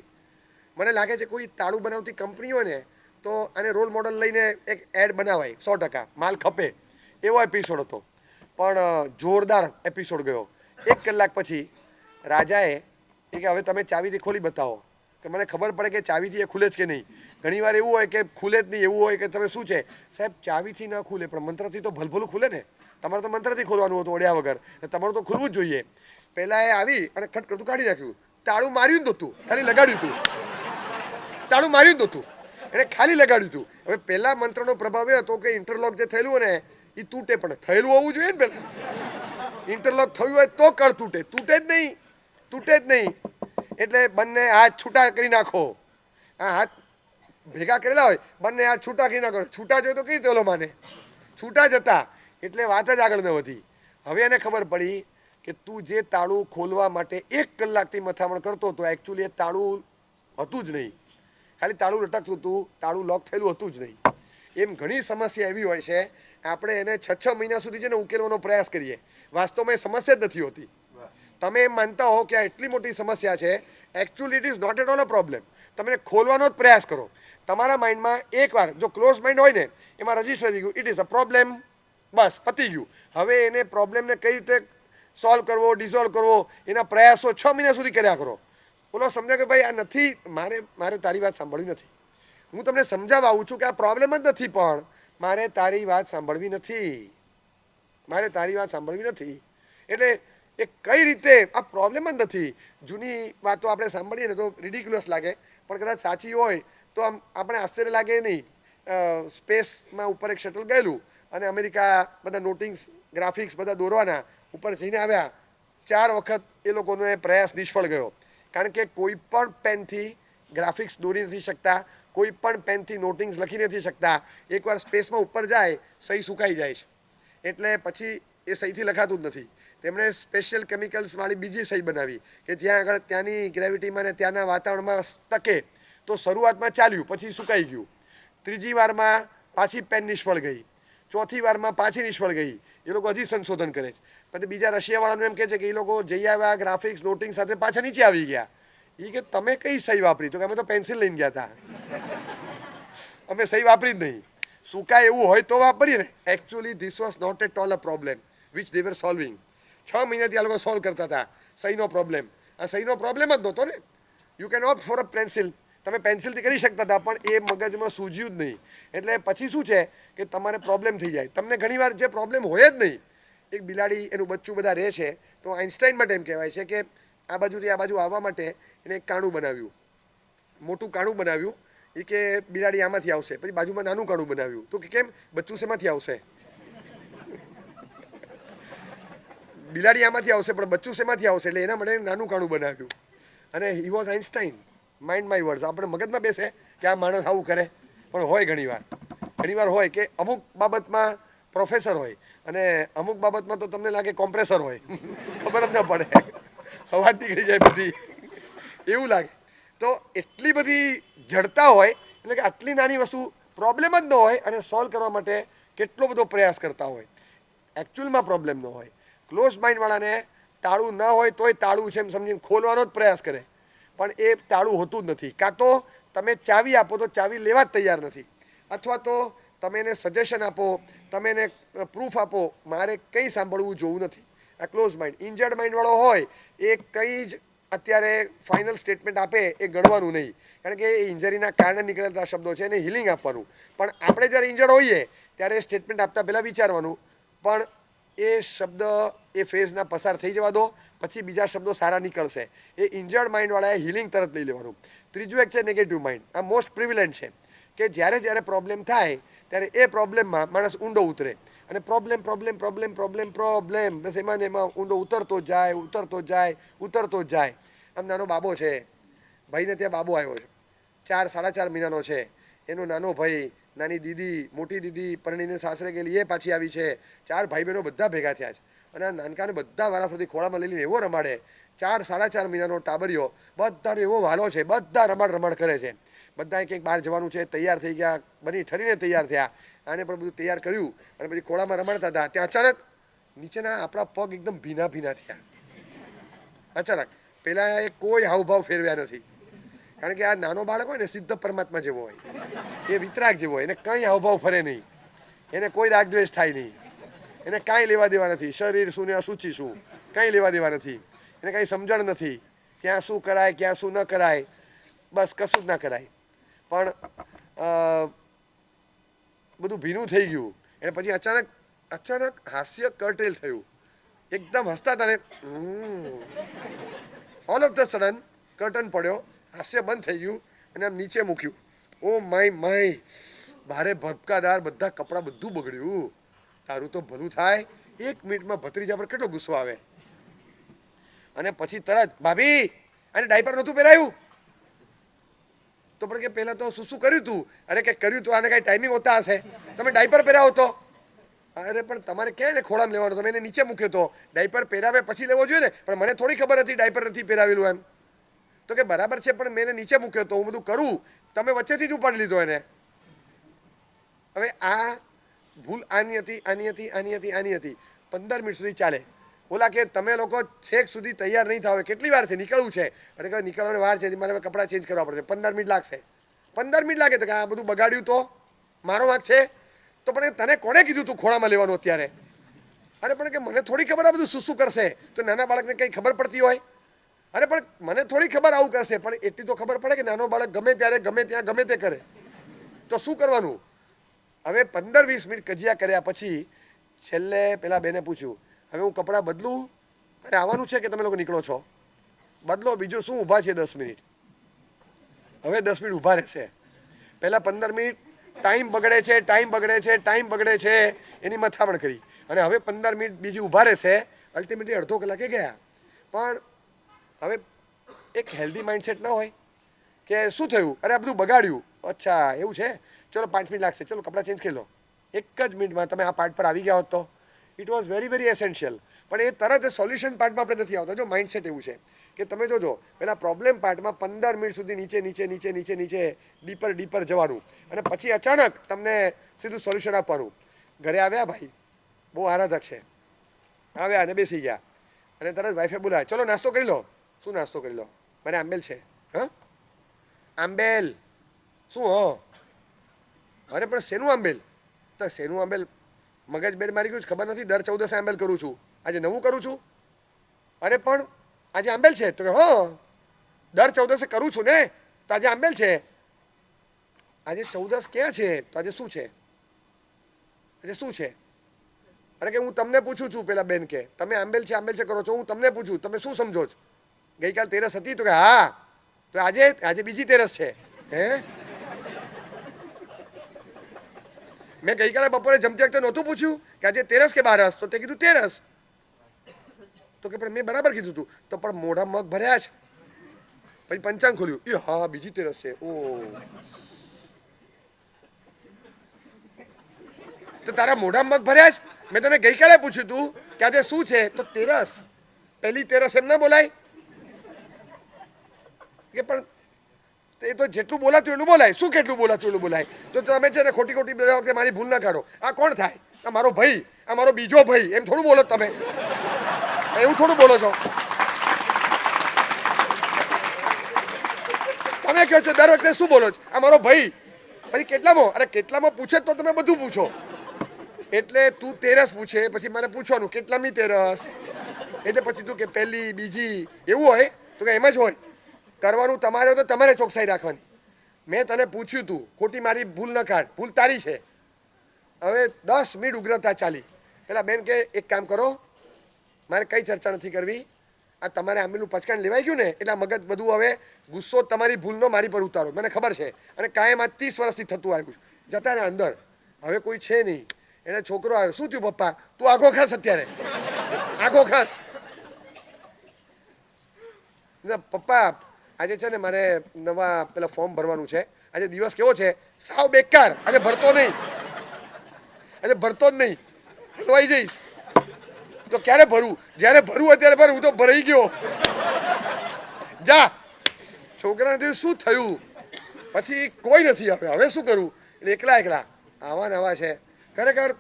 મને લાગે છે કોઈ તાળું બનાવતી કંપની હોય ને તો આને રોલ મોડલ લઈને એક એડ બનાવાય, 100% માલ ખપે એવો એપિસોડ હતો. પણ જોરદાર એપિસોડ ગયો. 1 કલાક પછી રાજાએ કે હવે તમે ચાવીથી ખોલી બતાવો, કે મને ખબર પડે કે ચાવીથી એ ખુલે જ કે નહીં. ઘણીવાર એવું હોય કે ખુલે જ નહીં, એવું હોય કે તમે શું છે સાહેબ ચાવીથી ના ખુલે પણ મંત્રથી તો ભલભલું ખુલે ને. તમારે તો મંત્રથી ખોલવાનું હતું ઓળ્યા વગર, તમારું તો ખુલવું જ જોઈએ. પહેલાં એ આવી અને ખટ કરતું કાઢી નાખ્યું. તાળું માર્યું જ નહોતું, ખાલી લગાડ્યું હતું. તાળું માર્યું જ નહોતું, એને ખાલી લગાડ્યું હતું. હવે પહેલા મંત્રનો પ્રભાવ એ હતો કે ઇન્ટરલોક જે થયેલું હોય ને એ તૂટે, પણ થયેલું હોવું જોઈએ ને. પહેલાં ઇન્ટરલોક થયું હોય તો કળ તૂટે, તૂટે જ નહીં. એટલે બંને હાથ છૂટા કરી નાખો. આ હાથ ભેગા કરેલા હોય, બંને હાથ છૂટા કરી નાખો. છૂટા જોઈએ તો કઈ તેલો માને, છૂટા જ હતા. એટલે વાત જ આગળ ન વધી. હવે એને ખબર પડી કે તું જે તાળું ખોલવા માટે 1 કલાકથી મથામણ કરતો હતો, એકચ્યુઅલી એ તાળું હતું જ નહીં, ખાલી તાળું લટકતું હતું, તાળું લોક થયેલું હતું જ નહીં. એમ ઘણી સમસ્યા એવી હોય છે, આપણે એને 6 મહિના સુધી છે ને ઉકેલવાનો પ્રયાસ કરીએ, વાસ્તવમાં એ સમસ્યા જ નથી હોતી. તમે એમ માનતા હો કે આ એટલી મોટી સમસ્યા છે, actually it is not at all a problem. તમે ખોલવાનો જ પ્રયાસ કરો. તમારા માઇન્ડમાં એકવાર જો ક્લોઝ માઇન્ડ હોય ને એમાં રજીસ્ટર થઈ ગયું, ઇટ ઇઝ અ પ્રોબ્લેમ, બસ પતી ગયું. હવે એને પ્રોબ્લેમને કઈ રીતે સોલ્વ કરવો, ડિઝોલ્વ કરવો, એના પ્રયાસો 6 મહિના સુધી કર્યા કરો. બોલો સમજ્યા કે ભાઈ આ નથી, મારે તારી વાત સાંભળવી નથી. હું તમને સમજાવવા આવું છું કે આ પ્રોબ્લેમ જ નથી, પણ મારે તારી વાત સાંભળવી નથી. એટલે એ કઈ રીતે આ પ્રોબ્લેમ જ નથી. જૂની વાતો આપણે સાંભળીએ ને તો રિડિક્યુલસ લાગે, પણ કદાચ સાચી હોય તો આમ આપણે આશ્ચર્ય લાગે નહીં. સ્પેસમાં ઉપર એક શટલ ગયેલું અને અમેરિકા બધા નોટિંગ્સ ગ્રાફિક્સ બધા દોરવાના ઉપર જઈને આવ્યા. 4 વખત એ લોકોનો એ પ્રયાસ નિષ્ફળ ગયો. કારણ કે કોઈ પણ પેનથી ગ્રાફિક્સ દોરી નથી શકતા, કોઈ પણ પેનથી નોટિંગ્સ લખી નથી શકતા. એકવાર સ્પેસમાં ઉપર જાય સહી સુકાઈ જાય છે, એટલે પછી એ સહીથી લખાતું જ નથી. તેમણે સ્પેશિયલ કેમિકલ્સવાળી બીજી સહી બનાવી કે જ્યાં આગળ ત્યાંની ગ્રેવિટીમાં ને ત્યાંના વાતાવરણમાં ટકે. તો શરૂઆતમાં ચાલ્યું, પછી સુકાઈ ગયું. 3જી વારમાં પાછી પેન નિષ્ફળ ગઈ, 4થી વારમાં પાછી નિષ્ફળ ગઈ. એ લોકો હજી સંશોધન કરે છે. પછી બીજા રશિયાવાળાનું એમ કહે છે કે એ લોકો જઈ આવ્યા ગ્રાફિક્સ નોટિંગ સાથે, પાછા નીચે આવી ગયા. એ કે તમે કઈ સહી વાપરી? તો કે અમે તો પેન્સિલ લઈને ગયા હતા, અમે સહી વાપરી જ નહીં. સુકાય એવું હોય તો વાપરીએ ને. Actually this was not at all a problem which they were solving. 6 મહિનાથી આ લોકો સોલ્વ કરતા હતા સહીનો પ્રોબ્લેમ. આ સહીનો પ્રોબ્લેમ જ નહોતો ને. You can opt for a pencil. તમે પેન્સિલથી કરી શકતા હતા, પણ એ મગજમાં સૂઝ્યું જ નહીં. એટલે પછી શું છે કે તમારે પ્રોબ્લેમ થઈ જાય. તમને ઘણીવાર જે પ્રોબ્લેમ હોય જ નહીં. એક બિલાડી એનું બચ્ચું બધા રહે છે, તો આઇન્સ્ટાઈન માટે એમ કહેવાય છે કે આ બાજુથી આ બાજુ આવવા માટે એને એક કાણું બનાવ્યું, મોટું કાણું બનાવ્યું. એ કે બિલાડી આમાંથી આવશે. પછી બાજુમાં નાનું કાણું બનાવ્યું. તો કે કેમ? બચ્ચું શેમાંથી આવશે? બિલાડી આમાંથી આવશે પણ બચ્ચું શેમાંથી આવશે? એટલે એના માટે નાનું કાણું બનાવ્યું. અને he was Einstein. Mind my words. આપણે મગજમાં બેસે કે આ માણસ આવું કરે, પણ હોય ઘણીવાર હોય કે અમુક બાબતમાં પ્રોફેસર હોય અને અમુક બાબતમાં તો તમને લાગે કોમ્પ્રેસર હોય. ખબર જ ન પડે, હવા નીકળી જાય બધી, એવું લાગે. તો એટલી બધી જડતા હોય, એટલે કે આટલી નાની વસ્તુ પ્રોબ્લેમ જ ન હોય અને સોલ્વ કરવા માટે કેટલો બધો પ્રયાસ કરતા હોય. એકચ્યુઅલમાં પ્રોબ્લેમ ન હોય. ક્લોઝ માઇન્ડવાળાને તાળું ન હોય તોય તાળું છે એમ સમજીને ખોલવાનો જ પ્રયાસ કરે, પણ એ તાળું હોતું જ નથી. કાં તો તમે ચાવી આપો તો ચાવી લેવા જ તૈયાર નથી. અથવા તો તમે એને સજેશન આપો, તમે એને પ્રૂફ આપો. મારે કંઈ સાંભળવું જોવું નથી. આ ક્લોઝ માઇન્ડ. ઇન્જર્ડ માઇન્ડવાળો હોય એ કંઈ જ અત્યારે ફાઇનલ સ્ટેટમેન્ટ આપે એ ગણવાનું નહીં, કારણ કે એ ઇન્જરીના કારણે નીકળેલા શબ્દો છે, એને હિલિંગ આપવાનું. પણ આપણે જ્યારે ઇન્જર્ડ હોઈએ ત્યારે સ્ટેટમેન્ટ આપતા પહેલાં વિચારવાનું, પણ એ શબ્દ એ ફેઝના પસાર થઈ જવા દો, પછી બીજા શબ્દો સારા નીકળશે. એ ઇન્જર્ડ માઇન્ડવાળાએ હિલિંગ તરત લઈ લેવાનું. ત્રીજું એક છે નેગેટિવ માઇન્ડ. આ મોસ્ટ પ્રિવિલન્ટ છે કે જ્યારે પ્રોબ્લેમ થાય ત્યારે એ પ્રોબ્લેમમાં માણસ ઊંડો ઉતરે અને problem problem problem problem problem બસ એમાં ને એમાં ઊંડો ઉતરતો જાય ઉતરતો જાય ઉતરતો જાય. આમ નાનો બાબો છે, ભાઈને ત્યાં બાબો આવ્યો છે, 4 સાડા 4 મહિનાનો છે. એનો નાનો ભાઈ, નાની દીદી, મોટી દીદી પરણીને સાસરે ગયેલી એ પાછી આવી છે. 4 ભાઈ બહેનો બધા ભેગા થયા છે અને આ નાનકાને બધા વારાફરતી ખોળામાં લઈ લઈને એવો રમાડે. 4 સાડા 4 મહિનાનો ટાબરિયો, બધાનો એવો વાલો છે, બધા રમાડ કરે છે. બધા કંઈક બહાર જવાનું છે, તૈયાર થઈ ગયા, બની ઠરીને તૈયાર થયા, આને પણ બધું તૈયાર કર્યું અને પછી ખોળામાં રમાડતા હતા. ત્યાં અચાનક નીચેના આપણા પગ એકદમ ભીના ભીના થયા. અચાનક પેલા એ કોઈ હાવભાવ ફેરવ્યા નથી, કારણ કે આ નાનો બાળક હોય ને સિદ્ધ પરમાત્મા જેવો હોય, એ વિતરાગ જેવો હોય, એને કંઈ હાવભાવ ફરે નહીં, એને કોઈ રાગદ્વેષ થાય નહીં, એને કાંઈ લેવા દેવા નથી. શરીર શું ને અસૂચિ શું કંઈ લેવા દેવા નથી, એને કાંઈ સમજણ નથી ક્યાં શું કરાય ક્યાં શું ન કરાય, બસ કશું જ ના કરાય. પણ બધું ભીનું થઈ ગયું અને પછી અચાનક હાસ્ય કર્ટેલ થયું. એકદમ હસતા હતા ને all of the sudden curtain પડ્યો, હાસ્ય બંધ થઈ ગયું અને આમ નીચે મૂક્યું. ઓ માય ભારે ભપકાદાર બધા કપડાં બધું બગડ્યું. તારું તો ભલું થાય. 1 મિનિટમાં ભત્રીજા પર કેટલો ગુસ્સો આવે. અને પછી તરત ભાભી અને ડાયપર નહોતું પહેરાયું તો પણ કે પહેલા તો શું કર્યું તું? અરે કે કર્યું તું, આને કઈ ટાઈમિંગ હોતા હશે, તમે ડાયપર પહેરાવો તો. અરે પણ તમારે ક્યાં એને ખોળામાં લેવાનો, તમે એને નીચે મૂક્યો તો. ડાયપર પહેરાવે પછી લેવો જોઈએ ને. પણ મને થોડી ખબર હતી ડાયપર નથી પહેરાવેલું એમ. તો કે બરાબર છે, પણ મેં એને નીચે મૂક્યો તો, હું બધું કરું, તમે વચ્ચેથી જ ઉપાડી લીધો એને. હવે આ ભૂલ આની હતી. 15 મિનિટ સુધી ચાલે. ઓલા કે તમે લોકો છેક સુધી તૈયાર નહીં થાવ, કેટલી વાર છે, નીકળવું છે. અને કહે નીકળવાની વાર છે, મારે કપડાં ચેન્જ કરવા પડશે, 15 મિનિટ લાગશે. 15 મિનિટ લાગે તો કે આ બધું બગાડ્યું તો મારો વાંક છે. તો પણ તને કોણે કીધું તું ખોળામાં લેવાનું અત્યારે? અરે પણ કે મને થોડી ખબર આ બધું શું કરશે. તો નાના બાળકને કંઈ ખબર પડતી હોય? અરે પણ મને થોડી ખબર આવું કરશે, પણ એટલી તો ખબર પડે કે નાનો બાળક ગમે ત્યારે ગમે ત્યાં ગમે તે કરે તો શું કરવાનું. હવે 15-20 મિનિટ કજિયા કર્યા પછી છેલ્લે પેલા બેને પૂછ્યું, હવે હું કપડાં બદલું? અરે આવવાનું છે કે તમે લોકો નીકળો છો? બદલો, બીજું શું, ઊભા છે 10 મિનિટ. હવે 10 મિનિટ ઊભા રહેશે. પહેલાં 15 મિનિટ ટાઈમ બગડે છે એની મથામણ કરી, અને હવે 15 મિનિટ બીજી ઊભા રહેશે. અલ્ટિમેટલી અડધો કલાકે ગયા. પણ હવે એક હેલ્ધી માઇન્ડસેટ ના હોય કે શું થયું, અરે આ બધું બગાડ્યું, અચ્છા એવું છે, ચલો 5 મિનિટ લાગશે, ચલો કપડાં ચેન્જ કરી લો. એક જ મિનિટમાં તમે આ પાર્ટ પર આવી ગયા હોત તો it was very very essential. પણ એ તરત સોલ્યુશન પાર્ટમાં આપણે નથી આવતા. જો માઇન્ડસેટ એવું છે કે તમે જોજો પેલા પ્રોબ્લેમ પાર્ટમાં 15 મિનિટ સુધી નીચે ડીપર જવાનું, અને પછી અચાનક તમને સીધું સોલ્યુશન આપવાનું. ઘરે આવ્યા ભાઈ, બહુ આરાધક છે, આવ્યા અને બેસી ગયા અને તરત વાઈફે બોલાય, ચલો નાસ્તો કરી લો. શું નાસ્તો કરી લો? મારે આંબેલ છે. હા આંબેલ શું? અરે પણ શેનું આંબેલ? તો શેનું આંબેલ? મગજ બેડ મારી ગયું, ખબર નથી, દર 14 આંબેલ કરું છું, આજે નવું કરું છું. અરે પણ આજે આંબેલ છે? તો કે હા દર 14 કરું છું ને, તો આજે આંબેલ છે. આજે 14 ક્યાં છે? તો આજે શું છે? આજે શું છે? અરે કે હું તમને પૂછું છું. પેલા બેન કે તમે આંબેલ છે કરો છો, હું તમને પૂછું તમે શું સમજો છો? ગઈકાલ તેરસ હતી? તો કે હા. તો આજે બીજી તેરસ છે. હે મેં ગઈકાલે બપોરે જમતી વખતે નહોતું પૂછ્યું કે આજે તેરસ કે બારસ? તો તે કીધું તેરસ. તો કે પણ મેં બરાબર કીધું તું. તો પણ મોઢા મગ ભર્યા છે. પછી પંચાંગ ખોલ્યું, એ હા બીજી તેરસ છે. ઓ તો તારા મોઢા મગ ભર્યા છે? મેં તને ગઈકાલે પૂછ્યું તું કે આજે શું છે? તો તેરસ. પહેલી તેરસ એમ ના બોલાય કે? પણ એ તો જેટલું બોલાતું એટલું બોલાય. શું કેટલું બોલાતું એટલું બોલાય? તો તમે છે ને ખોટી બધા વખતે મારી ભૂલ ના કાઢો. આ કોણ થાય? આ મારો ભાઈ, આ મારો બીજો ભાઈ, એમ થોડું બોલો તમે. એવું થોડું બોલો છો તમે. કહો છો દર વખતે શું બોલો છો? આ મારો ભાઈ, પછી કેટલામાં? અરે કેટલામાં પૂછે તો તમે બધું પૂછો. એટલે તું તેરસ પૂછે, પછી મને પૂછવાનું કેટલામી તેરસ, એટલે પછી તું કે પહેલી બીજી, એવું હોય તો કે એમ જ હોય. કરવાનું તમારે તો તમારે ચોકસાઈ રાખવાની. મેં તને પૂછ્યું તું, ખોટી મારી ભૂલ ન કાઢ, ભૂલ તારી છે. હવે 10 મિનિટ ઉગ્રતા ચાલી. પેલા બેન કે એક કામ કરો, મારે કઈ ચર્ચા નથી કરવી, આ તમારે આંબેલું પચકાણ લેવાઈ ગયું ને એટલે મગજ બધું હવે ગુસ્સો તમારી ભૂલનો મારી પર ઉતારો, મને ખબર છે, અને કાયમ આ 30 વર્ષથી થતું આવ્યું. જતા ને અંદર, હવે કોઈ છે નહીં. એને છોકરો આવ્યો, શું થયું પપ્પા? તું આગો ખાસ, અત્યારે આગો ખાસ. પપ્પા આજે છે ને મારે નવા પેલા ફોર્મ ભરવાનું છે, આજે દિવસ કેવો છે? સાવ બેકાર, આજે ભરતો નહીં, આજે ભરતો જ નહીં, હલવાઈ જઈશ. તો ક્યારે ભરવું? જ્યારે ભરવું અત્યારે ભર, હું તો ભરાઈ ગયો. જા. છોકરાને થયું શું થયું? પછી કોઈ નથી આવે, હવે શું કરવું? એટલે એકલા એકલા આવા નવા છે, ખરેખર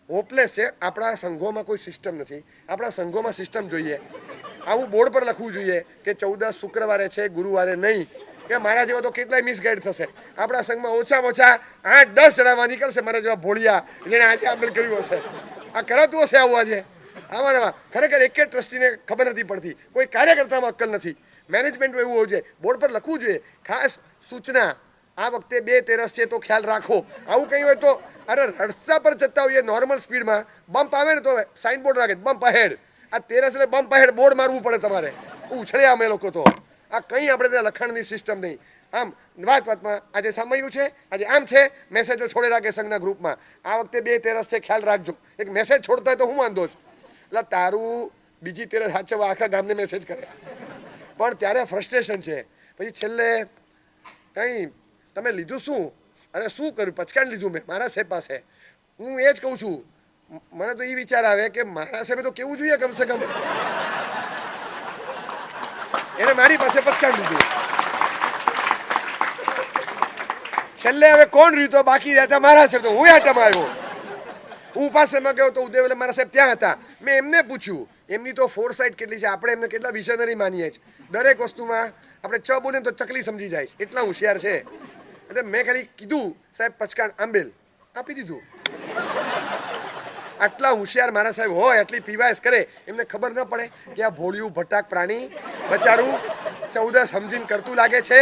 હોપલેસ છે. આપણા સંઘોમાં કોઈ સિસ્ટમ નથી. આપણા સંઘોમાં સિસ્ટમ જોઈએ. આવું બોર્ડ પર લખવું જોઈએ કે 14 શુક્રવારે છે, ગુરુવારે નહીં. કે મારા જેવા તો કેટલાય મિસગાઈડ થશે. આપણા સંઘમાં ઓછામાં ઓછા 8-10 જણામાં નીકળશે મારા જેવા ભોળિયા, જેને આજે આંબેલ કર્યું હશે. આ કરાતું હશે આવું આજે? આવા નવા ખરેખર એક ટ્રસ્ટીને ખબર નથી પડતી, કોઈ કાર્યકર્તામાં અક્કલ નથી. મેનેજમેન્ટમાં એવું હોવું જોઈએ, બોર્ડ પર લખવું જોઈએ ખાસ સૂચના, આ વખતે 2 તેરસ છે તો ખ્યાલ રાખો. આવું કંઈ હોય તો, અરે રસ્તા પર જતા હોઈએ નોર્મલ સ્પીડમાં, બમ્પ આવે ને તો સાઇન બોર્ડ રાખે બમ્પ અહેડ. આ તેરસ એટલે બમ્પ અહેડ બોર્ડ મારવું પડે તમારે. ઉછળ્યા અમે લોકો તો. આ કંઈ આપણે ત્યાં લખાણની સિસ્ટમ નહીં. આમ વાતમાં આજે સાંભળ્યું છે, આજે આમ છે, મેસેજો છોડે રાખે સંઘના ગ્રુપમાં, આ વખતે 2 તેરસ છે ખ્યાલ રાખજો. એક મેસેજ છોડતા હોય તો હું વાંધો છું? એટલે તારું બીજી તેરસ સાચવવા આખા ગામને મેસેજ કરે, પણ ત્યારે ફ્રસ્ટ્રેશન છે. પછી છેલ્લે કંઈ તમે લીધું શું? અરે શું કર્યું? પચકાણ લીધું મેં મારા સાહેબ પાસે. હું એ જ કહું છું, મને તો એ વિચાર આવે કે મારા સાહેબે તો કેવું જોઈએ કમસે કમ, એને મારી પાસે પચકાણ લીધું. છેલ્લે હવે કોણ રહ્યું? તો બાકી રહેતા મારા સાહેબ. તો હું આટામાં આવ્યો. હું ઉપાસમાં ગયો તો ઉદયવેલે મારા સાહેબ ત્યાં હતા. મેં એમને પૂછ્યું, એમની તો ફોરસાઇટ કેટલી છે, આપણે એમને કેટલા વિઝનરી માનીએ છીએ. દરેક વસ્તુમાં આપણે ચ બોલે તો ચકલી સમજી જાય, એટલા હોશિયાર છે. એટલે મેં ખાલી કીધું સાહેબ પચકાણ આંબેલ, આપી દીધું. આટલા હોશિયાર મારા સાહેબ હોય, આટલી પીવાયસ કરે, એમને ખબર ન પડે કે આ ભોળિયું ભટાક પ્રાણી બચારું 14 સમજીને કરતું લાગે છે.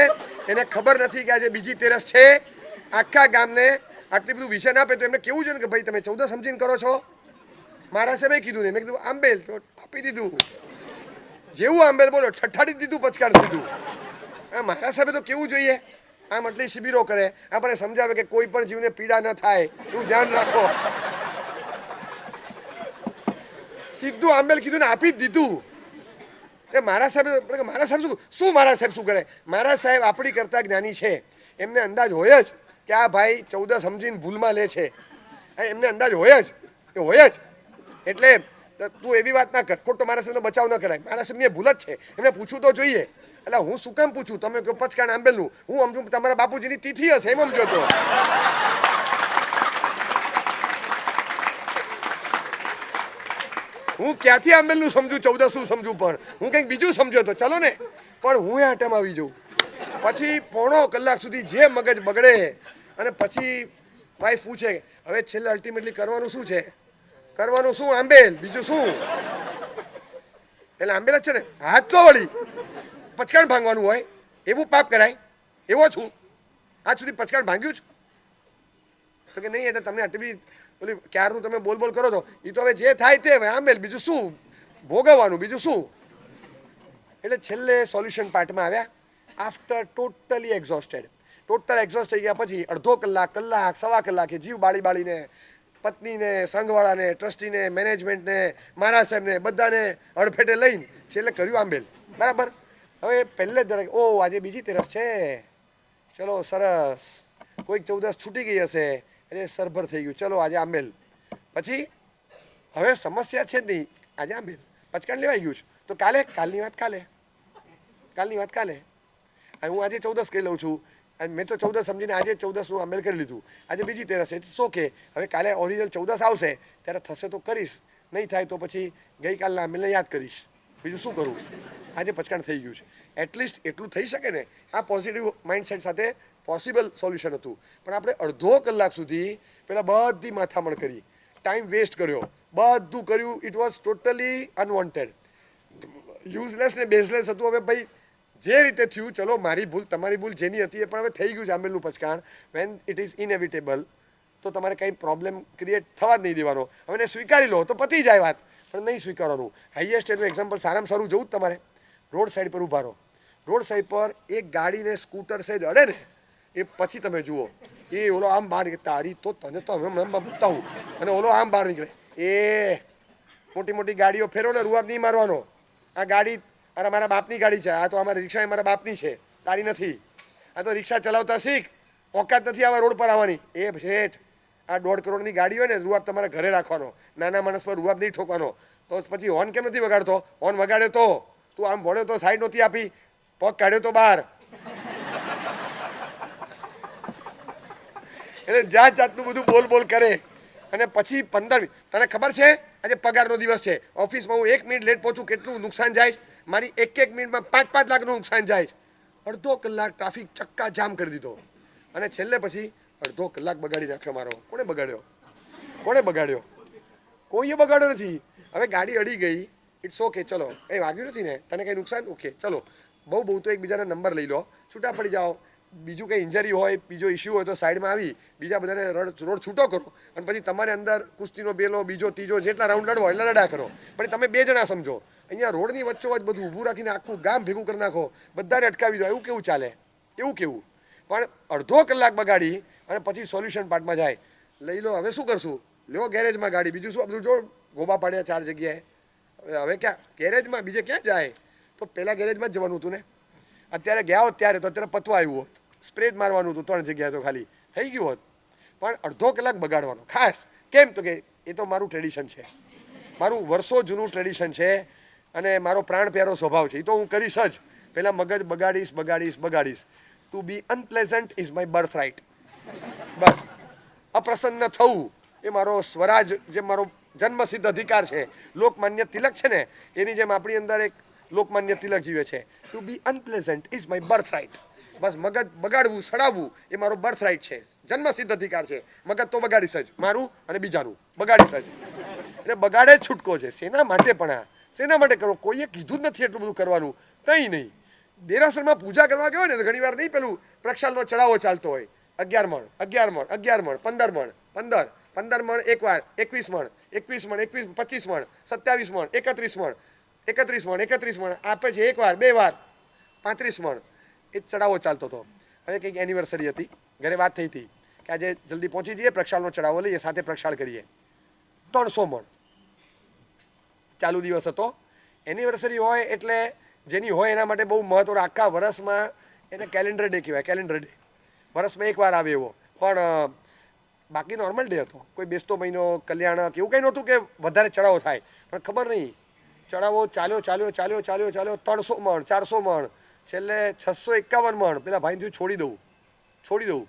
એને ખબર નથી કે આજે બીજી તેરસ છે. આખા ગામને આટલી બધું વિષન આપે તો એમને કેવું છે ને કે ભાઈ તમે 14 સમજીને કરો છો. મારા સાહેબે કીધું ને, મેં કીધું આંબેલ, તો આપી દીધું. જેવું આંબેલ બોલો ઠઠાડી દીધું, પચકાડ દીધું. મારા સાહેબે તો કેવું જોઈએ? આમ આટલી શિબિરો કરે, આપણે સમજાવે કે કોઈ પણ જીવને પીડા ન થાય એવું ધ્યાન રાખો. સીધું આંબેલ કીધું ને આપી જ દીધું. એ મારા સાહેબ શું મારા સાહેબ શું કરે? મારા સાહેબ આપણી કરતા જ્ઞાની છે. એમને અંદાજ હોય જ કે આ ભાઈ 14 સમજીને ભૂલમાં લે છે. એમને અંદાજ હોય જ, એ હોય જ. એટલે તું એવી વાત ના કર, ખોટો મારા સાહેબનો બચાવ ન કરાય. મારા સાહેબની ભૂલ જ છે, એમને પૂછવું તો જોઈએ. એટલે હું શું કામ પૂછું? તમે કહો પચકાણ આંબેલનું, હું સમજુ તમારા બાપુજીની તિથિ હશે એમ સમજો તો. હું ક્યાંથી આંબેલનું સમજુ, 14 શું સમજુ? પણ હું કંઈક બીજું સમજો તો ચલો ને. પણ હું એ આટામાં આવી જાઉં. પછી પોણો કલાક સુધી જે મગજ બગડે, અને પછી વાઈફ પૂછે હવે છેલ્લે અલ્ટિમેટલી કરવાનું શું છે? કરવાનું શું? આંબેલ, બીજું શું? એટલે આંબેલ જ છે ને. હાથ તો વળી પચકાણ ભાંગવાનું હોય એવું પાપ કરાય? એવો છું આજ સુધી પચકાણ ભાંગ્યું જ તો કે નહીં? એટલે તમને આટલી બધી ક્યારનું તમે બોલ બોલ કરો છો, એ તો હવે જે થાય તે હવે આંબેલ, બીજું શું ભોગવવાનું, બીજું શું? એટલે છેલ્લે સોલ્યુશન પાર્ટમાં આવ્યા. After totally exhausted, total exhaust થઈ ગયા પછી અડધો કલાક, કલાક, સવા કલાકે જીવ બાળીને પત્નીને, સંઘવાળાને, ટ્રસ્ટીને, મેનેજમેન્ટને, મારા સાહેબને બધાને અડફેટે લઈને છેલ્લે કર્યું આંબેલ. બરાબર. હવે પહેલે જ ઓ આજે બીજી તેરસ છે, ચલો સરસ, કોઈક 14 છૂટી ગઈ હશે એટલે સરભર થઈ ગયું, ચલો આજે આંબેલ. પછી હવે સમસ્યા છે જ નહીં, આજે આંબેલ પચકાણ લેવાઈ ગયું છે તો કાલની વાત કાલે. હું આજે 14 કહી લઉં છું, મેં તો 14 સમજીને આજે 14 નું આંબેલ કરી લીધું. આજે બીજી તેરસ છે, સો કે હવે કાલે ઓરિજિનલ 14 આવશે ત્યારે થશે તો કરીશ, નહીં થાય તો પછી ગઈકાલના આંબેલને યાદ કરીશ. બીજું શું કરવું? આજે પચકાણ થઈ ગયું છે. એટલીસ્ટ એટલું થઈ શકે ને, આ પોઝિટિવ માઇન્ડસેટ સાથે પોસિબલ સોલ્યુશન હતું. પણ આપણે અડધો કલાક સુધી પેલા બધી માથામણ કરી, ટાઈમ વેસ્ટ કર્યો, બધું કર્યું. It was totally unwanted, useless ને બેઝલેસ હતું. હવે ભાઈ જે રીતે થયું, ચલો મારી ભૂલ તમારી ભૂલ જેની હતી એ પણ હવે થઈ ગયું જામેલનું પચકાણ. વેન ઇટ ઇઝ ઇનએવિટેબલ તો તમારે કંઈ પ્રોબ્લેમ ક્રિએટ થવા જ નહીં દેવાનો. હવે એને સ્વીકારી લો તો પતી જાય વાત, પણ નહીં સ્વીકારવાનું. હાઈએસ્ટ એનું એક્ઝામ્પલ સારામાં સારું જવું જ તમારે રોડ સાઈડ પર ઊભા રહો. રોડ સાઈડ પર એક ગાડીને સ્કૂટર સાઈડ અડે ને એ પછી તમે જુઓ એ ઓલો આમ બહાર નીકળે, તારી તો તને તો હમણાં બતાવું, અને ઓલો આમ બહાર નીકળે. એ મોટી મોટી ગાડીઓ ફેરો ને રૂઆબ નહીં મારવાનો. આ ગાડી અરે મારા બાપની ગાડી છે, આ તો અમારી રિક્ષા એ મારા બાપની છે, તારી નથી. આ તો રિક્ષા ચલાવતા શીખ, ઓકાત નથી આવા રોડ પર આવવાની. એ શેઠ આ 1.5 કરોડની ગાડી હોય ને, રૂઆબ તમારા ઘરે રાખવાનો, નાના માણસ પર રૂઆબ નહીં ઠોકવાનો. તો પછી હોર્ન કેમ નથી વગાડતો? હોર્ન વગાડ્યો તો તું આમ ભણ્યો તો સાઈડ નહોતી આપી, પગ કાઢ્યો તો બહાર. એટલે જાત જાતનું બધું બોલ બોલ કરે. અને પછી 15 તને ખબર છે આજે પગારનો દિવસ છે, ઓફિસમાં હું 1 મિનિટ લેટ પહોંચું કેટલું નુકસાન જાય? મારી એક મિનિટમાં 5-5 લાખનું નુકસાન જાય. અડધો કલાક ટ્રાફિક ચક્કા જામ કરી દીધો, અને છેલ્લે પછી અડધો કલાક બગાડી નાખ્યો મારો. કોણે બગાડ્યો? કોણે બગાડ્યો? કોઈએ બગાડ્યો નથી. હવે ગાડી અડી ગઈ, ઇટ્સ ઓકે, ચલો એ વાગ્યું નથી ને, તને કંઈ નુકસાન, ઓકે ચલો બહુ તો એકબીજાના નંબર લઈ લો, છૂટા પડી જાઓ. બીજું કંઈ ઇન્જરી હોય, બીજો ઇસ્યુ હોય તો સાઈડમાં આવી બીજા બધાને રોડ છૂટો કરો, અને પછી તમારે અંદર કુસ્તીનો બેલો બીજો ત્રીજો જેટલા રાઉન્ડ લડવો એટલે લડા કરો. પણ તમે 2 જણા સમજો, અહીંયા રોડની વચ્ચોવચ્ચ બધું ઊભું રાખીને આખું ગામ ભેગું કરી નાખો, બધાને અટકાવી દો. એવું કેવું ચાલે? એવું કેવું? પણ અડધો કલાક બગાડી અને પછી સોલ્યુશન પાર્ટમાં જાય. લઈ લો, હવે શું કરશું? લ્યો ગેરેજમાં ગાડી, બીજું શું? બધું જો ગોબા પાડ્યા 4 જગ્યાએ. હવે ક્યાં ગેરેજમાં, બીજે ક્યાં જાય? તો પહેલાં ગેરેજમાં જ જવાનું હતું ને. અત્યારે ગયા હોત ત્યારે તો અત્યારે પતવા આવ્યું હોત, સ્પ્રે જ મારવાનું હતું 3 જગ્યાએ તો ખાલી થઈ ગયું હોત. પણ અડધો કલાક બગાડવાનો ખાસ કેમ? તો કે એ તો મારું ટ્રેડિશન છે, મારું વર્ષો જૂનું ટ્રેડિશન છે, અને મારો પ્રાણ પ્યારો સ્વભાવ છે. એ તો હું કરીશ જ. પહેલાં મગજ બગાડીશ. To be unpleasant is my birthright. બસ અપ્રસન્ન થવું એ મારો સ્વરાજ, જે મારો જન્મસિદ્ધ અધિકાર છે. લોકમાન્ય તિલક છે ને, એની જેમ આપણી અંદર એક લોકમાન્ય તિલક જીવે છે. To be unpleasant is my birthright. બસ મગજ બગાડવું, સડાવવું એ મારો બર્થ રાઇટ છે, જન્મસિદ્ધ અધિકાર છે. મગજ તો બગાડીશ જ, મારું અને બીજાનું બગાડીશ જ. એટલે બગાડે જ છૂટકો છે. શેના માટે? પણ આ શેના માટે કરો? કોઈએ કીધું જ નથી એટલું બધું કરવાનું, કંઈ નહીં. દેરાસરમાં પૂજા કરવા ગયો ને તો ઘણી વાર નહીં પેલું પ્રક્ષાલનો ચડાવો ચાલતો હોય, 11 મણ 11 મણ 15 મણ 15 મણ એકવાર, 21 મણ 25 મણ 27 મણ 31 મણ 31 મણ આપે છે એકવાર, 2 વાર 35 મણ. એ ચડાવો ચાલતો હતો. હવે કંઈક એનિવર્સરી હતી, ઘરે વાત થઈ હતી કે આજે જલ્દી પહોંચી જઈએ, પ્રક્ષાલનો ચડાવો લઈએ, સાથે પ્રક્ષાળ કરીએ. 300 મણ ચાલુ દિવસ હતો. એનિવર્સરી હોય એટલે જેની હોય એના માટે બહુ મહત્વ. આખા વર્ષમાં એને કેલેન્ડર ડે કહેવાય, કેલેન્ડર ડે વર્ષમાં એકવાર આવે એવો. પણ બાકી નોર્મલ ડે હતો, કોઈ બેસતો મહિનો, કલ્યાણ કે એવું કંઈ નહોતું કે વધારે ચડાવો થાય. પણ ખબર નહીં, ચડાવો ચાલ્યો 300 મણ 400 મણ, છેલ્લે 651 મણ. પેલા ભાઈ થયું છોડી દઉં.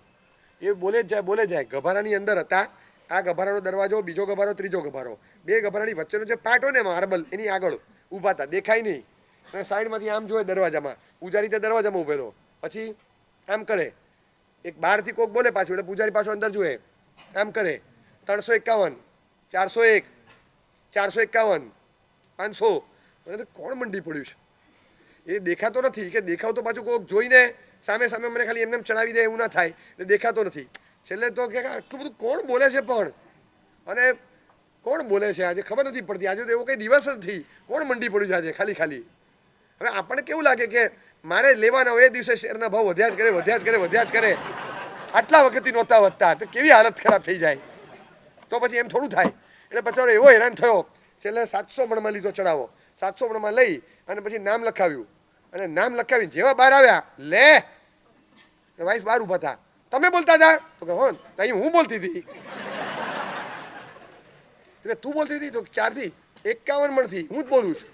એ બોલે જ જાય. ગભારાની અંદર હતા. આ ગભારાનો દરવાજો, બીજો ગભારો, ત્રીજો ગભારો, 2 ગભારાની વચ્ચેનો જે પાર્ટ હોય ને માર્બલ, એની આગળ ઊભા હતા, દેખાય નહીં. અને સાઈડમાંથી આમ જોયે દરવાજામાં, પૂજારી તે દરવાજામાં ઊભેલો. પછી આમ કરે, એક બહારથી કોક બોલે પાછું, એટલે પૂજારી પાછો અંદર જુએ, આમ કરે. 351 401 451 500. કોણ મંડી પડ્યું છે? એ દેખાતો નથી. કે દેખાવ તો પાછું કોઈક જોઈને સામે મને ખાલી એમને ચડાવી દે એવું ના થાય, એટલે દેખાતો નથી. છેલ્લે તો કે આટલું બધું કોણ બોલે છે? પણ અને કોણ બોલે છે આજે ખબર નથી પડતી. આજે તો એવો કંઈ દિવસ જ નથી, કોણ મંડી પડ્યું છે આજે ખાલી. હવે આપણને કેવું લાગે કે મારે લેવાના હોય એ દિવસે શેરના ભાવ વધ્યા જ કરે. આટલા વખતથી નહોતા વધતા, તો કેવી હાલત ખરાબ થઈ જાય. તો પછી એમ થોડું થાય. એટલે બચારો એવો હેરાન થયો, છેલ્લે 700 મણમાં લીધો ચડાવો. 700 મણમાં લઈ અને પછી નામ લખાવ્યું, અને નામ લખાવીને જેવા બહાર આવ્યા, લે વાઈફ બહાર ઉભા હતા. તમે બોલતા હતા? તો કે હો, અહીં હું બોલતી હતી. તું બોલતી હતી? તો 4 થી 51 મણથી હું જ બોલું છું.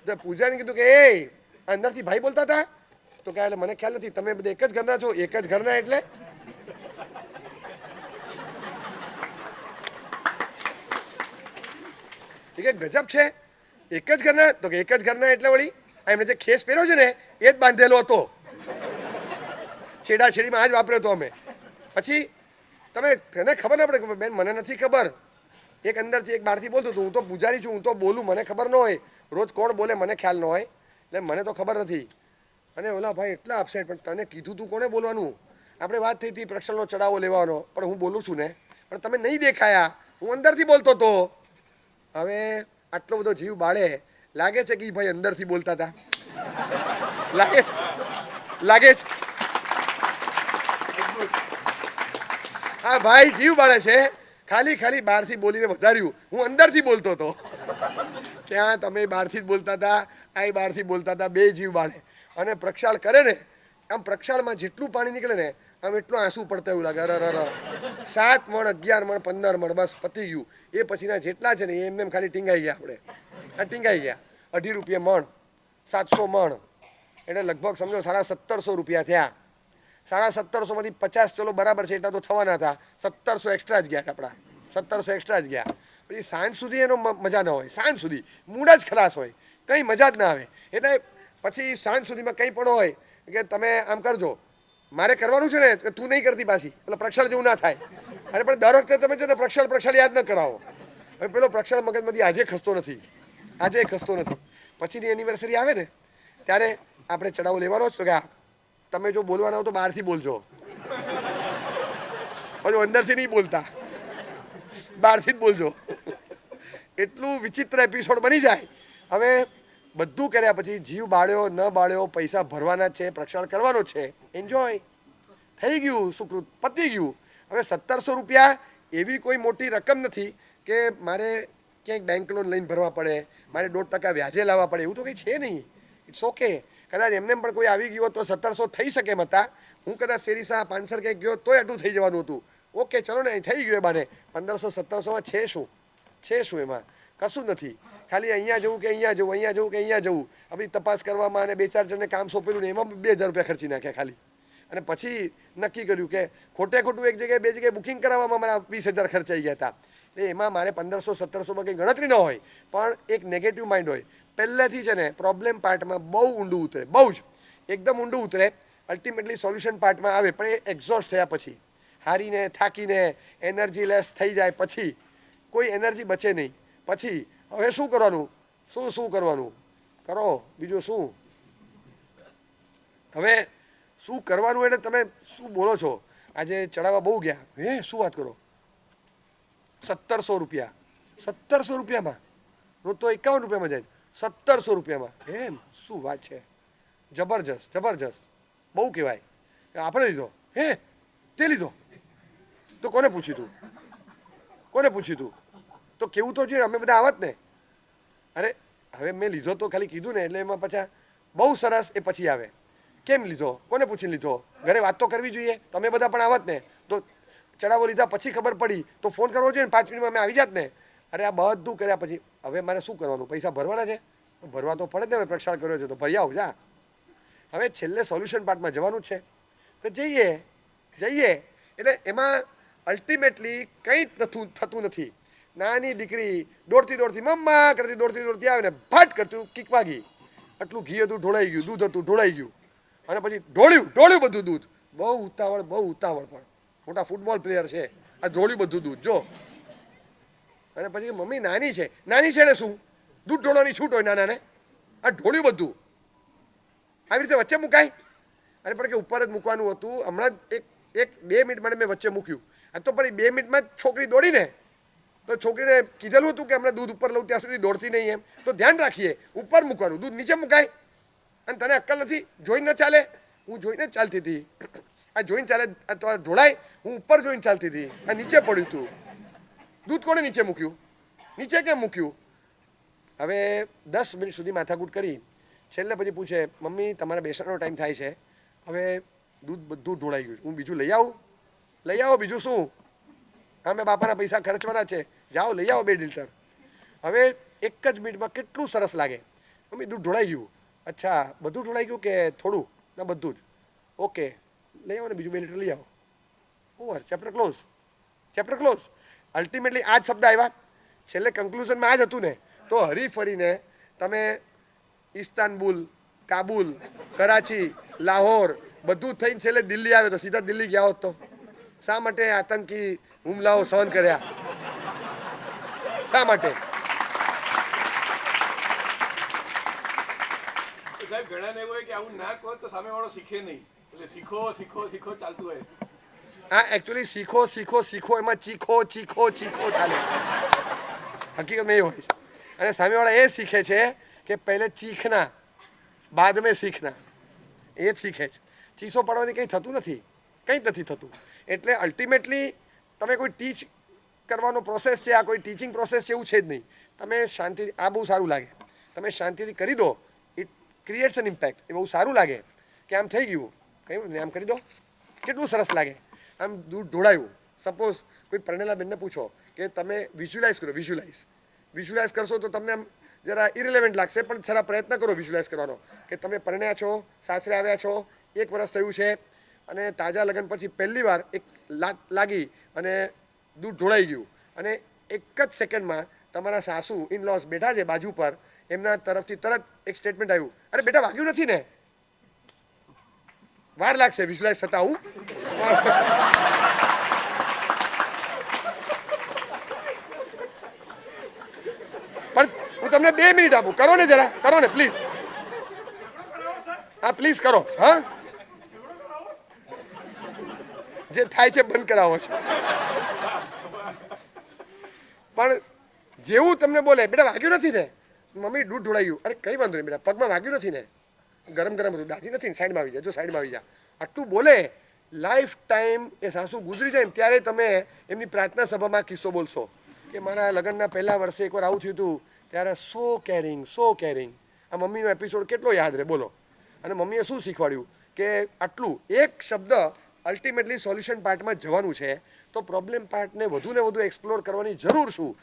તો પૂજારીને કીધું કે એ અંદરથી ભાઈ બોલતા હતા? તો કે એટલે મને ખ્યાલ નથી, તમે બધા એક જ ઘરના છો? એક જ ઘરના એટલે ગજબ છે. એક જ ઘરના? તો કે એક જ ઘરના એટલે વળી એમને જે ખેસ પહેર્યો છે ને એ જ બાંધેલો હતો, છેડાછેડીમાં આ જ વાપર્યો હતો અમે. પછી તને ખબર ના પડે કે બેન મને નથી ખબર, એક અંદરથી એક બહારથી બોલતું હતું. હું તો પૂજારી છું, હું તો બોલું, મને ખબર ન હોય, રોજ કોણ બોલે મને ખ્યાલ ન હોય, એટલે મને તો ખબર નથી. અને ઓલા ભાઈ એટલા અપસેટ, પણ તને કીધું તું કોને બોલવાનું? આપણે વાત થઈ હતી પ્રક્ષલનો ચડાવો લેવાનો, પણ હું બોલું છું ને, પણ તમે નહીં દેખાયા, હું અંદરથી બોલતો હતો. હવે આટલો બધો જીવ બાળે, લાગે છે કે ભાઈ અંદરથી બોલતા હતા? લાગે છે? લાગે છે? હા ભાઈ જીવ બાળે છે, ખાલી બહારથી બોલીને વધાર્યું, હું અંદરથી બોલતો હતો. ત્યાં તમે બહારથી જ બોલતા હતા, આ બહારથી બોલતા હતા, બે જીવ બાળે. અને પ્રક્ષાળ કરે ને, આમ પ્રક્ષાળમાં જેટલું પાણી નીકળે ને આમ એટલું આંસુ પડતા એવું લાગે. અરે 7 મણ 11 મણ 15 મણ બસ પતી ગયું. એ પછીના જેટલા છે ને એમને ખાલી ટીંગાઈ ગયા. આપણે આ ટીંગાઈ ગયા. 2.5 રૂપિયા મણ, 700 મણ એટલે લગભગ સમજો 1750 રૂપિયા થયા. 1750 માંથી 50 ચલો બરાબર છે એટલા તો થવાના હતા, 1700 એક્સ્ટ્રા જ ગયા આપણા, 1700 એક્સ્ટ્રા જ ગયા. પછી સાંજ સુધી એનો મજા ન હોય, સાંજ સુધી મૂડ જ ખલાસ હોય, કંઈ મજા જ ના આવે. એટલે પછી સાંજ સુધીમાં કંઈ પણ હોય કે તમે આમ કરજો, મારે કરવાનું છે ને તું નહીં કરતી પાછી, એટલે પ્રક્ષાળ જેવું ના થાય. અરે પણ દર વખતે તમે છે ને પ્રક્ષાળ યાદ ન કરાવો. હવે પેલો પ્રક્ષાળ મગજમાંથી આજે ખસતો નથી, આજે ખસતો નથી. પછીની એનિવર્સરી આવે ને ત્યારે આપણે ચડાવો લેવાનો જ તો કે તમે જો બોલવાના હો તો બહારથી બોલજો, હજુ અંદરથી નહીં બોલતા, બહારથી જ બોલજો. એટલું વિચિત્ર એપિસોડ બની જાય. હવે બધું કર્યા પછી જીવ બાળ્યો ન બાળ્યો, પૈસા ભરવાના છે, પ્રક્ષાળ કરવાનો છે, એન્જોય થઈ ગયું, સુકૃત પતી ગયું. હવે 1700 રૂપિયા એવી કોઈ મોટી રકમ નથી કે મારે ક્યાંક બેંક લોન લઈને ભરવા પડે, મારે 1.5% વ્યાજે લાવવા પડે, એવું તો કંઈ છે નહીં. It's okay. કદાચ એમને પણ કોઈ આવી ગયો તો 1700 થઈ શકે એમ હતા. હું કદાચ શેરીસા 500 ક્યાંક ગયો તોય આટલું થઈ જવાનું હતું. ઓકે ચલો ને થઈ ગયું. એ બાને 1500-1700માં છે શું એમાં? કશું નથી. ખાલી અહીંયા જવું કે અહીંયા જવું, અહીંયા જવું કે અહીંયા જવું, હવે તપાસ કરવામાં અને 2-4 જણને કામ સોંપેલું ને એમાં 2000 રૂપિયા ખર્ચી નાખ્યા ખાલી. અને પછી નક્કી કર્યું કે ખોટું એક જગ્યાએ 2 જગ્યાએ બુકિંગ કરાવવામાં મારા 20,000 ખર્ચાઈ ગયા હતા. એટલે એમાં મારે 1500-1700માં કંઈ ગણતરી ન હોય, પણ એક નેગેટિવ માઇન્ડ હોય. પહેલેથી છે ને પ્રોબ્લેમ પાર્ટમાં બહુ ઊંડું ઉતરે, બહુ જ એકદમ ઊંડું ઉતરે. અલ્ટિમેટલી સોલ્યુશન પાર્ટમાં આવે, પણ એ એક્ઝોસ્ટ થયા પછી, હારીને થાકીને એનર્જી લેસ થઈ જાય પછી કોઈ એનર્જી બચે નહીં. પછી હવે શું કરવાનું? શું કરવાનું કરો, બીજું શું? હવે શું કરવાનું એટલે તમે શું બોલો છો? આજે ચડાવવા બહુ ગયા, હે શું વાત કરો? 1700 રૂપિયા, 1700 રૂપિયામાં? રોજ તો 51 રૂપિયામાં જાય, 1700 રૂપિયામાં? એમ શું વાત છે? જબરજસ્ત જબરજસ્ત, બહુ કહેવાય. આપણે લીધો? હે તે લીધો? તો કોને પૂછ્યું તું? કોને પૂછ્યું તું? તો કેવું તો જોઈએ, અમે બધા આવત ને. અરે હવે મેં લીધો તો ખાલી કીધું ને, એટલે એમાં પાછા બહુ સરસ એ પછી આવે. કેમ લીધો? કોને પૂછીને લીધો? ઘરે વાત તો કરવી જોઈએ, તમે બધા પણ આવત ને. તો ચડાવો લીધા પછી ખબર પડી તો ફોન કરવો જોઈએ ને, 5 મિનિટમાં અમે આવી જાત ને. અરે આ બધું કર્યા પછી હવે મારે શું કરવાનું? પૈસા ભરવાના છે, ભરવા તો પડે જ ને. હવે પ્રક્ષાળ કર્યો છે તો ભરી આવ જા. હવે છેલ્લે સોલ્યુશન પાર્ટમાં જવાનું જ છે તો જઈએ. એટલે એમાં અલ્ટિમેટલી કંઈ થતું નથી. નાની દીકરી દોડતી મમ્મા કરતી દોડતી આવે ને ફાટ કરતું કિક વાગી. આટલું ઘી હતું ઢોળાઈ ગયું, દૂધ હતું ઢોળાઈ ગયું, અને પછી ઢોળ્યું બધું દૂધ. બહુ ઉતાવળ પણ મોટા ફૂટબોલ પ્લેયર છે, આ ઢોળ્યું બધું દૂધ જો. અને પછી મમ્મી નાની છે ને શું દૂધ ઢોળવાની છૂટ હોય નાનાને? આ ઢોળ્યું બધું આવી રીતે વચ્ચે મુકાય? અરે પણ કે ઉપર જ મૂકવાનું હતું. હમણાં જ એક 2 મિનિટ માટે મેં વચ્ચે મૂક્યું. આ તો પણ 2 મિનિટમાં જ છોકરી દોડીને, તો છોકરીને કીધેલું હતું કે હમણાં દૂધ ઉપર લઉં ત્યાં સુધી દોડતી નહીં એમ. તો ધ્યાન રાખીએ, ઉપર મૂકવાનું, દૂધ નીચે મુકાય. અને તને અક્કલ નથી? જોઈને ન ચાલે? હું જોઈને જ ચાલતી હતી. આ જોઈને ચાલે તો ઢોળાય? હું ઉપર જોઈને ચાલતી હતી, આ નીચે પડ્યું હતું. દૂધ કોણે નીચે મૂક્યું? નીચે કેમ મૂક્યું? હવે 10 મિનિટ સુધી માથાકૂટ કરી. છેલ્લે પછી પૂછે, મમ્મી તમારા બેસવાનો ટાઈમ થાય છે, હવે દૂધ બધું ઢોળાઈ ગયું, હું બીજું લઈ આવું? લઈ આવો બીજું શું? હા મેં બાપાના પૈસા ખર્ચવાના છે, જાઓ લઈ આવો 2 લીટર. હવે એક જ મિનિટમાં કેટલું સરસ લાગે. મમ્મી દૂધ ઢોળાઈ ગયું. અચ્છા બધું ઢોળાઈ ગયું કે થોડું? ના બધું જ. ઓકે લઈ આવો ને બીજું 2 લીટર લઈ આવો. Over, chapter close. અલ્ટિમેટલી આ જ શબ્દ આવ્યા. છેલ્લે કન્ક્લુઝનમાં આ જ હતું ને. તો હરી ફરીને તમે ઇસ્તાનબુલ, કાબુલ, કરાચી, લાહોર બધું થઈને છેલ્લે દિલ્હી આવે તો સીધા દિલ્હી ગયા હોત તો શા માટે આતંકી હુમલાઓ સહન કર્યા? શા માટે? સાહેબ ઘણાને એવું હોય કે આવું ના કહો તો સામેવાળો શીખે નહીં, એટલે શીખો શીખો શીખો ચાલતું હોય. હા, એકચ્યુઅલી શીખો શીખો શીખો એમાં ચીખો ચીખો ચીખો ચાલે છે. હકીકતમાં એ હોય છે. અને સામેવાળા એ શીખે છે કે પહેલે ચીખના બાદ મેં શીખના, એ જ શીખે છે. ચીસો પાડવાથી કંઈ થતું નથી, કંઈ જ નથી થતું. એટલે અલ્ટિમેટલી તમે કોઈ ટીચ કરવાનો પ્રોસેસ છે, આ કોઈ ટીચિંગ પ્રોસેસ છે એવું છે જ નહીં. તમે શાંતિ, આ બહુ સારું લાગે, તમે શાંતિથી કરી દો, ઇટ ક્રિએટ્સ એન ઇમ્પેક્ટ. એ બહુ સારું લાગે કે આમ થઈ ગયું, કંઈ નહીં આમ કરી દો, કેટલું સરસ લાગે. આમ દૂધ ઢોળાયું. સપોઝ કોઈ પરણેલા બેનને પૂછો કે તમે વિઝ્યુલાઇઝ કરો, વિઝ્યુલાઇઝ કરશો તો તમને આમ જરા ઇરિલેવન્ટ લાગશે, પણ જરા પ્રયત્ન કરો વિઝ્યુલાઇઝ કરવાનો કે તમે પરણ્યા છો, સાસરે આવ્યા છો, 1 વર્ષ થયું છે અને તાજા લગ્ન પછી પહેલી વાર એક લાગી અને દૂધ ઢોળાઈ ગયું અને એક જ સેકન્ડમાં તમારા સાસુ ઇનલોસ બેઠા છે બાજુ પર, એમના તરફથી તરત એક સ્ટેટમેન્ટ આવ્યું, અરે બેટા વાગ્યું નથી ને? વાર લાગશે વિઝ્યુલાઇઝ થતા આવું. પણ હું તમને 2 મિનિટ આપું, કરો ને જરા, કરો ને પ્લીઝ. હા પ્લીઝ કરો. હા, જે થાય છે બંધ કરાવો છે. પણ જેવું તમને બોલે બેટા વાગ્યું નથી ને, મમ્મી દૂધ ઢોળાઈ ગયું, અરે કઈ વાંધો નહીં બેટા, પગમાં વાગ્યું નથી ને, ગરમ ગરમ હતું, દાજી નથી ને, સાઈડમાં આવી જા, જો સાઈડમાં આવી જા, આટલું બોલે. લાઈફ ટાઈમ એ સાસુ ગુજરી જાય ને ત્યારે તમે એમની પ્રાર્થના સભામાં કિસ્સો બોલશો કે મારા લગ્નના પહેલા વર્ષે એકવાર આવું થયું હતું, ત્યારે સો કેરિંગ સો કેરિંગ. આ મમ્મીનો એપિસોડ કેટલો યાદ રહે બોલો. અને મમ્મીએ શું શીખવાડ્યું કે આટલું એક શબ્દ અલ્ટિમેટલી સોલ્યુશન પાર્ટમાં જવાનું છે, તો પ્રોબ્લેમ પાર્ટને વધુ ને વધુ એક્સપ્લોર કરવાની જરૂર શું?